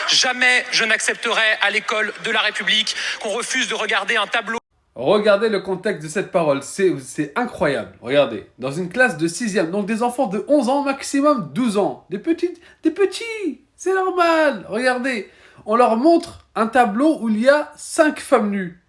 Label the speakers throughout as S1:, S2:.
S1: Jamais je n'accepterai à l'école de la République qu'on refuse de regarder un tableau.
S2: Regardez le contexte de cette parole, c'est incroyable. Regardez, dans une classe de 6e, donc des enfants de 11 ans, maximum 12 ans. Des petits, c'est normal. Regardez, on leur montre un tableau où il y a 5 femmes nues.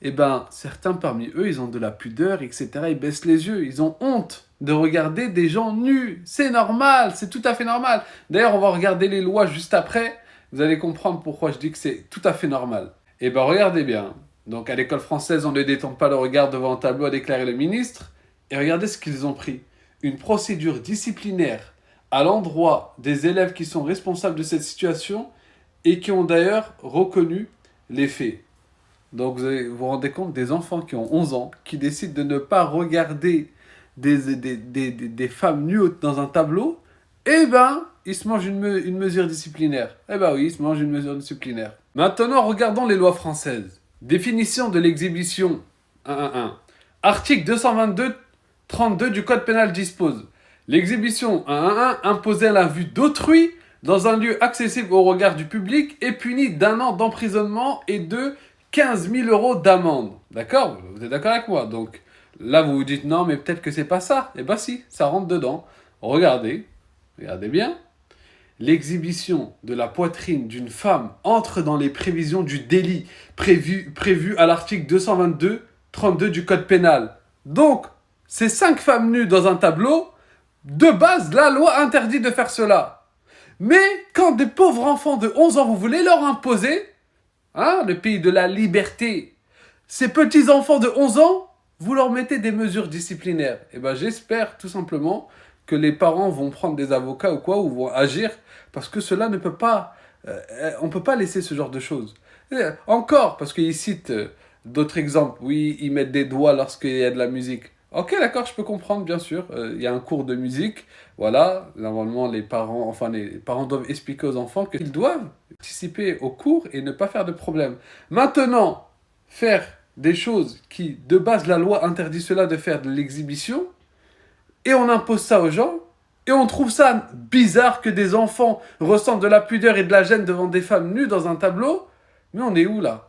S2: Eh ben, certains parmi eux, ils ont de la pudeur, etc. Ils baissent les yeux, ils ont honte de regarder des gens nus. C'est normal, c'est tout à fait normal. D'ailleurs, on va regarder les lois juste après. Vous allez comprendre pourquoi je dis que c'est tout à fait normal. Eh ben, regardez bien. Donc, à l'école française, on ne détend pas le regard devant un tableau, a déclaré le ministre. Et regardez ce qu'ils ont pris. Une procédure disciplinaire à l'endroit des élèves qui sont responsables de cette situation et qui ont d'ailleurs reconnu les faits. Donc vous vous rendez compte des enfants qui ont 11 ans, qui décident de ne pas regarder des femmes nues dans un tableau, eh ben, ils se mangent une mesure disciplinaire. Eh ben oui, ils se mangent une mesure disciplinaire. Maintenant, regardons les lois françaises. Définition de l'exhibition 1.1.1. Article 222-32 du Code pénal dispose. L'exhibition 1.1.1 imposée à la vue d'autrui dans un lieu accessible au regard du public est punie d'1 an d'emprisonnement et de 15 000 euros d'amende. D'accord? Vous êtes d'accord avec moi? Donc là, vous vous dites non, mais peut-être que c'est pas ça. Eh bien si, ça rentre dedans. Regardez bien. L'exhibition de la poitrine d'une femme entre dans les prévisions du délit prévu à l'article 222-32 du Code pénal. Donc, ces 5 femmes nues dans un tableau, de base, la loi interdit de faire cela. Mais quand des pauvres enfants de 11 ans, vous voulez leur imposer, le pays de la liberté, ces petits enfants de 11 ans, vous leur mettez des mesures disciplinaires. Et ben j'espère tout simplement que les parents vont prendre des avocats ou quoi, ou vont agir, parce que cela ne peut pas, on ne peut pas laisser ce genre de choses. Encore, parce qu'ils citent d'autres exemples, oui, ils mettent des doigts lorsqu'il y a de la musique. Ok, d'accord, je peux comprendre, bien sûr. Il y a un cours de musique, voilà. Normalement, les parents doivent expliquer aux enfants qu'ils doivent participer au cours et ne pas faire de problème. Maintenant, faire des choses qui, de base, la loi interdit cela de faire de l'exhibition, et on impose ça aux gens, et on trouve ça bizarre que des enfants ressentent de la pudeur et de la gêne devant des femmes nues dans un tableau. Mais on est où là?